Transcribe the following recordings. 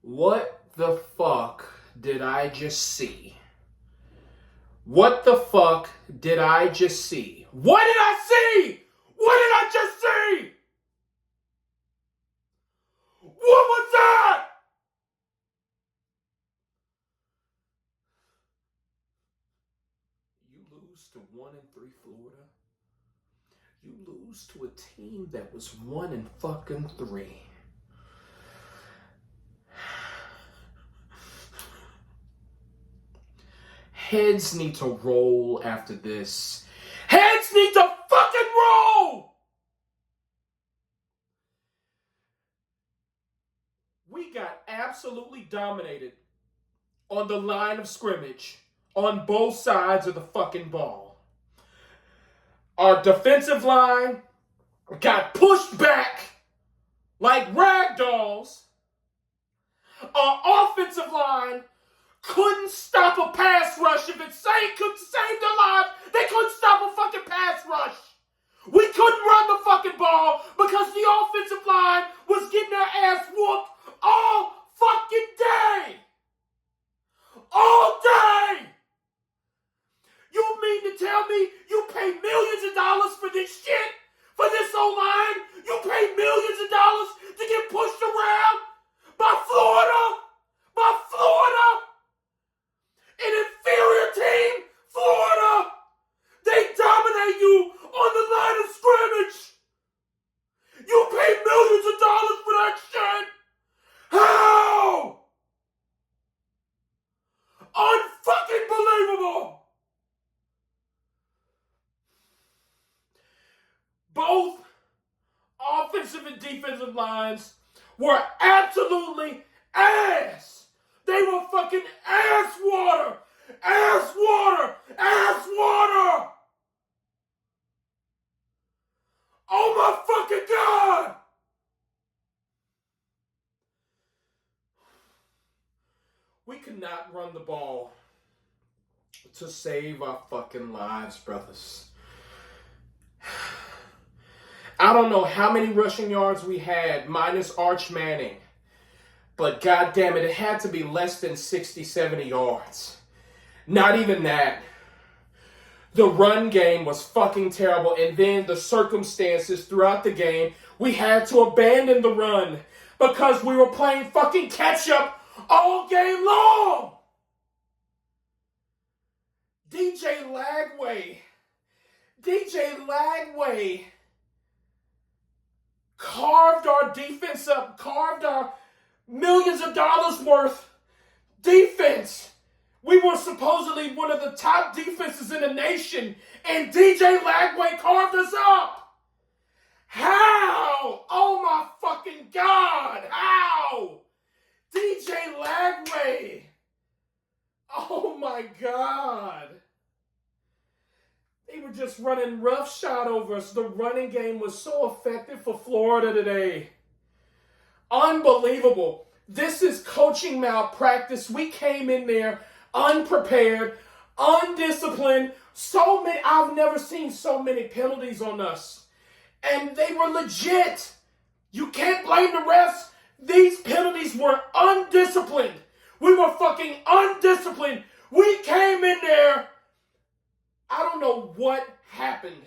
What the fuck did I just see? What the fuck did I just see? What did I see? What did I just see? What was that? You lose to 1-3 Florida. You lose to a team that was 1-3. Heads need to roll after this. Heads need to fucking roll! We got absolutely dominated on the line of scrimmage on both sides of the fucking ball. Our defensive line got pushed back like rag dolls. Our offensive line couldn't stop a pass rush. If it could save their lives, they couldn't stop a fucking pass rush. We couldn't run the fucking ball because the offensive line was getting their ass whooped all fucking day. All day. You mean to tell me you pay millions of dollars for this shit? For this O-line? You pay millions of dollars to get pushed around by Florida? By Florida? An inferior team, Florida. They dominate you on the line of scrimmage. You pay millions of dollars for that shit. How? Unfucking believable. Both offensive and defensive lines were absolutely ass. They were fucking ass water! Ass water! Ass water! Oh my fucking God! We could not run the ball to save our fucking lives, brothers. I don't know how many rushing yards we had, minus Arch Manning. But goddamn it had to be less than 60, 70 yards. Not even that. The run game was fucking terrible. And then the circumstances throughout the game, we had to abandon the run because we were playing fucking catch up all game long. DJ Lagway carved our defense up, carved our millions of dollars worth defense. We were supposedly one of the top defenses in the nation, and DJ Lagway carved us up. How? Oh my fucking God. How? DJ Lagway. Oh my God. They were just running roughshod over us. The running game was so effective for Florida today. Unbelievable. This is coaching malpractice. We came in there unprepared, undisciplined. I've never seen so many penalties on us. And they were legit. You can't blame the refs. These penalties were undisciplined. We were fucking undisciplined. We came in there. I don't know what happened,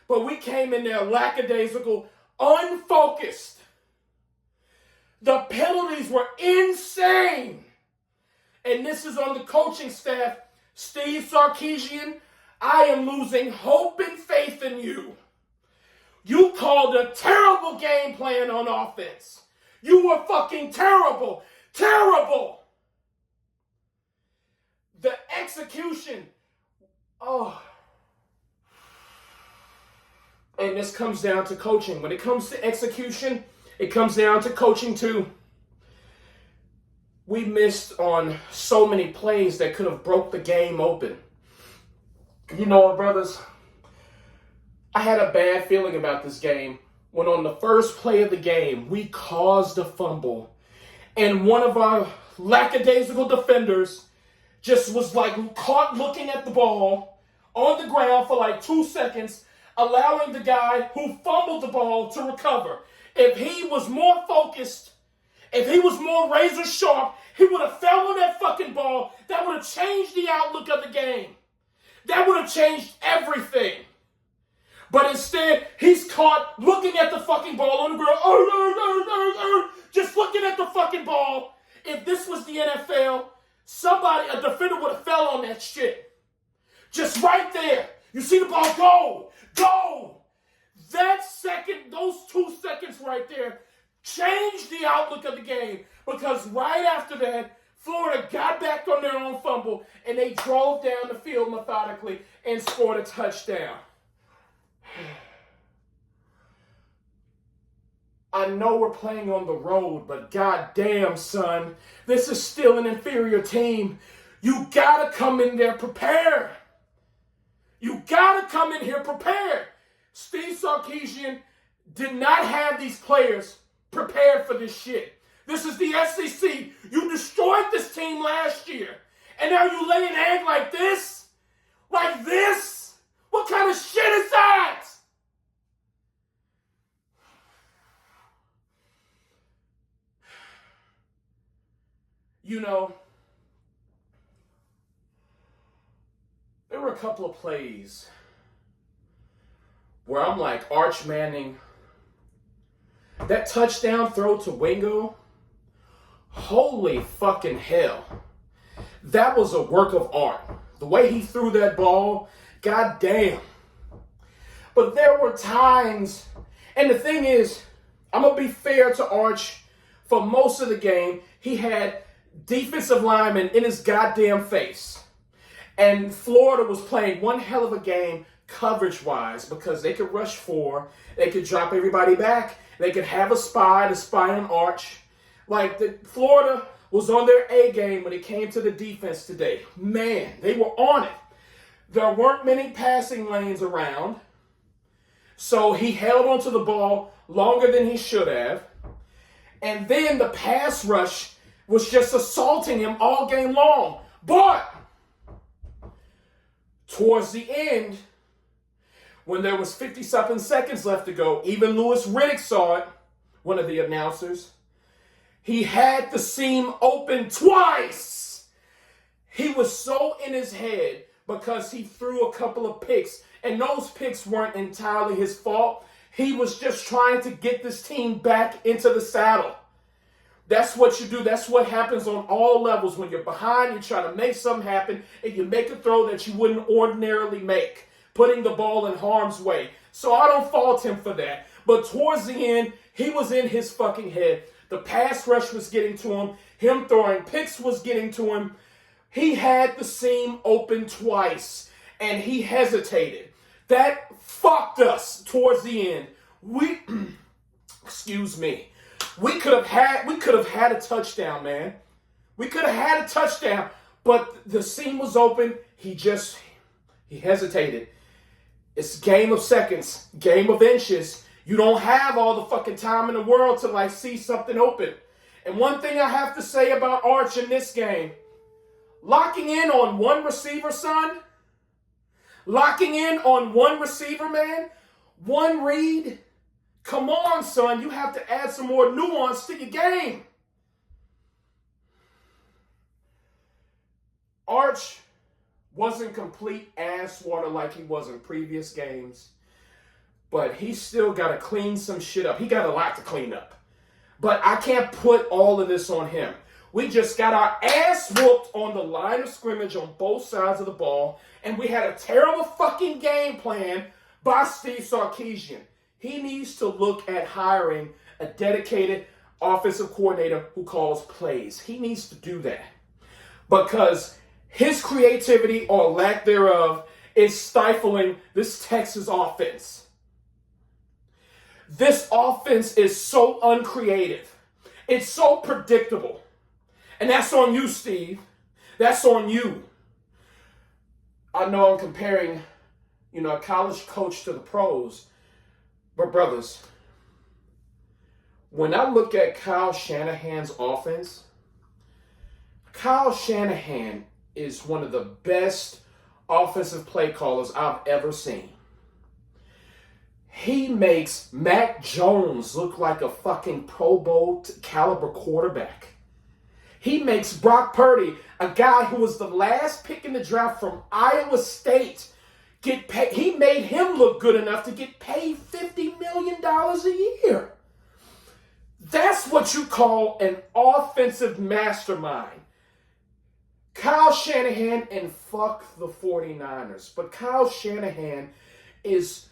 but we came in there lackadaisical, unfocused. The penalties were insane. And this is on the coaching staff. Steve Sarkisian, I am losing hope and faith in you. You called a terrible game plan on offense. You were fucking terrible. Terrible. The execution. Oh. And this comes down to coaching. When it comes to execution, it comes down to coaching too. We missed on so many plays that could have broke the game open. You know what, brothers? I had a bad feeling about this game when on the first play of the game, we caused a fumble. And one of our lackadaisical defenders just was like caught looking at the ball on the ground for like 2 seconds, allowing the guy who fumbled the ball to recover. If he was more focused If he was more razor sharp, he would have fell on that fucking ball. That would have changed the outlook of the game. That would have changed everything. But instead, he's caught looking at the fucking ball on the ground, just looking at the fucking ball. If this was the NFL, a defender would have fell on that shit. Just right there. You see the ball go. That second, those 2 seconds right there, changed the outlook of the game. Because right after that, Florida got back on their own fumble, and they drove down the field methodically and scored a touchdown. I know we're playing on the road, but goddamn, son, this is still an inferior team. You gotta come in there prepared. You gotta come in here prepared. Steve Sarkisian did not have these players prepared for this shit. This is the SEC. You destroyed this team last year. And now you lay an egg like this? Like this? What kind of shit is that? You know, there were a couple of plays where I'm like, Arch Manning, that touchdown throw to Wingo, holy fucking hell. That was a work of art. The way he threw that ball, goddamn. But there were times, and the thing is, I'm going to be fair to Arch. For most of the game, he had defensive linemen in his goddamn face. And Florida was playing one hell of a game coverage-wise because they could rush 4, they could drop everybody back, they could have a spy to spy on Arch. Florida was on their A game when it came to the defense today. Man, they were on it. There weren't many passing lanes around, so he held onto the ball longer than he should have. And then the pass rush was just assaulting him all game long. But towards the end, when there was 50-something seconds left to go, even Louis Riddick saw it, one of the announcers. He had the seam open twice. He was so in his head because he threw a couple of picks, and those picks weren't entirely his fault. He was just trying to get this team back into the saddle. That's what you do. That's what happens on all levels. When you're behind, you try to make something happen, and you make a throw that you wouldn't ordinarily make, putting the ball in harm's way. So I don't fault him for that. But towards the end, he was in his fucking head. The pass rush was getting to him. Him throwing picks was getting to him. He had the seam open twice, and he hesitated. That fucked us towards the end. Excuse me. We could have had a touchdown, man. We could have had a touchdown, but the seam was open. He hesitated. It's a game of seconds, game of inches. You don't have all the fucking time in the world to see something open. And one thing I have to say about Arch in this game, locking in on one receiver, son. Locking in on one receiver, man. One read. Come on, son. You have to add some more nuance to your game. Arch wasn't complete ass water like he was in previous games. But he's still got to clean some shit up. He got a lot to clean up. But I can't put all of this on him. We just got our ass whooped on the line of scrimmage on both sides of the ball. And we had a terrible fucking game plan by Steve Sarkisian. He needs to look at hiring a dedicated offensive coordinator who calls plays. He needs to do that. Because his creativity or lack thereof is stifling this Texas offense. This offense is so uncreative. It's so predictable. And that's on you, Steve. That's on you. I know I'm comparing, a college coach to the pros. But brothers, when I look at Kyle Shanahan's offense, Kyle Shanahan is one of the best offensive play callers I've ever seen. He makes Mac Jones look like a fucking Pro Bowl caliber quarterback. He makes Brock Purdy, a guy who was the last pick in the draft from Iowa State, get paid. He made him look good enough to get paid $50 million a year. That's what you call an offensive mastermind. Kyle Shanahan, and fuck the 49ers, but Kyle Shanahan is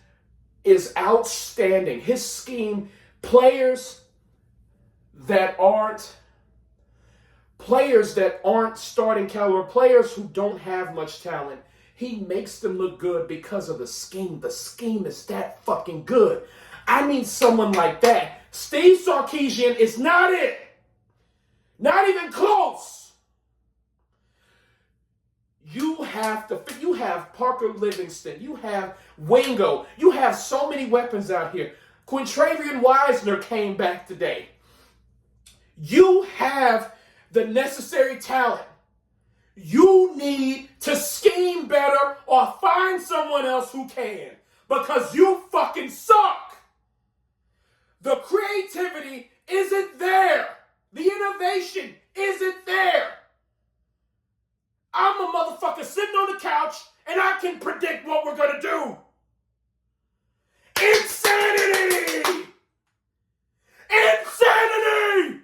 outstanding. His scheme, players that aren't starting caliber, players who don't have much talent, he makes them look good because of the scheme. The scheme is that fucking good. I need someone like that. Steve Sarkisian is not it. Not even close. You have Parker Livingston, you have Wingo, you have so many weapons out here. Quintravian Wisner came back today. You have the necessary talent. You need to scheme better or find someone else who can, because you fucking suck. The creativity isn't there. The innovation isn't there. I'm a motherfucker sitting on the couch and I can predict what we're gonna do. Insanity! Insanity!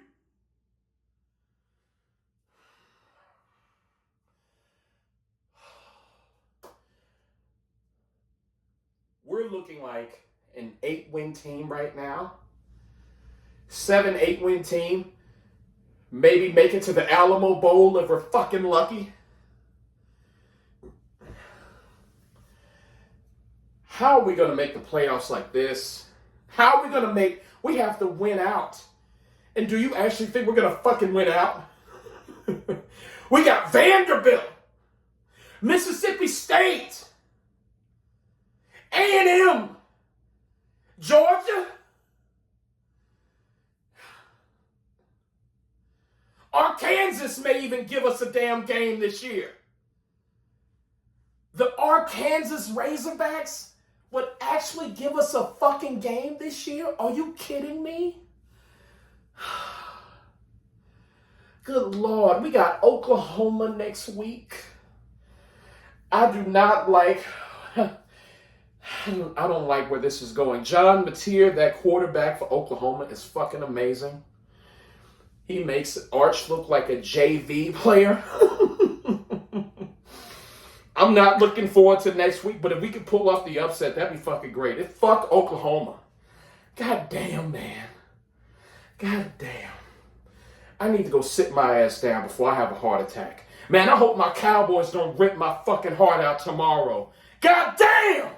We're looking like an 8-win team right now. 7-8-win team. Maybe make it to the Alamo Bowl if we're fucking lucky. How are we going to make the playoffs like this? How are we going to we have to win out. And do you actually think we're going to fucking win out? We got Vanderbilt, Mississippi State, A&M, Georgia, Arkansas may even give us a damn game this year. The Arkansas Razorbacks would actually give us a fucking game this year? Are you kidding me? Good Lord, we got Oklahoma next week. I don't like where this is going. John Mateer, that quarterback for Oklahoma, is fucking amazing. He makes Arch look like a JV player. I'm not looking forward to next week, but if we could pull off the upset, that'd be fucking great. Fuck Oklahoma. God damn, man. God damn. I need to go sit my ass down before I have a heart attack. Man, I hope my Cowboys don't rip my fucking heart out tomorrow. God damn!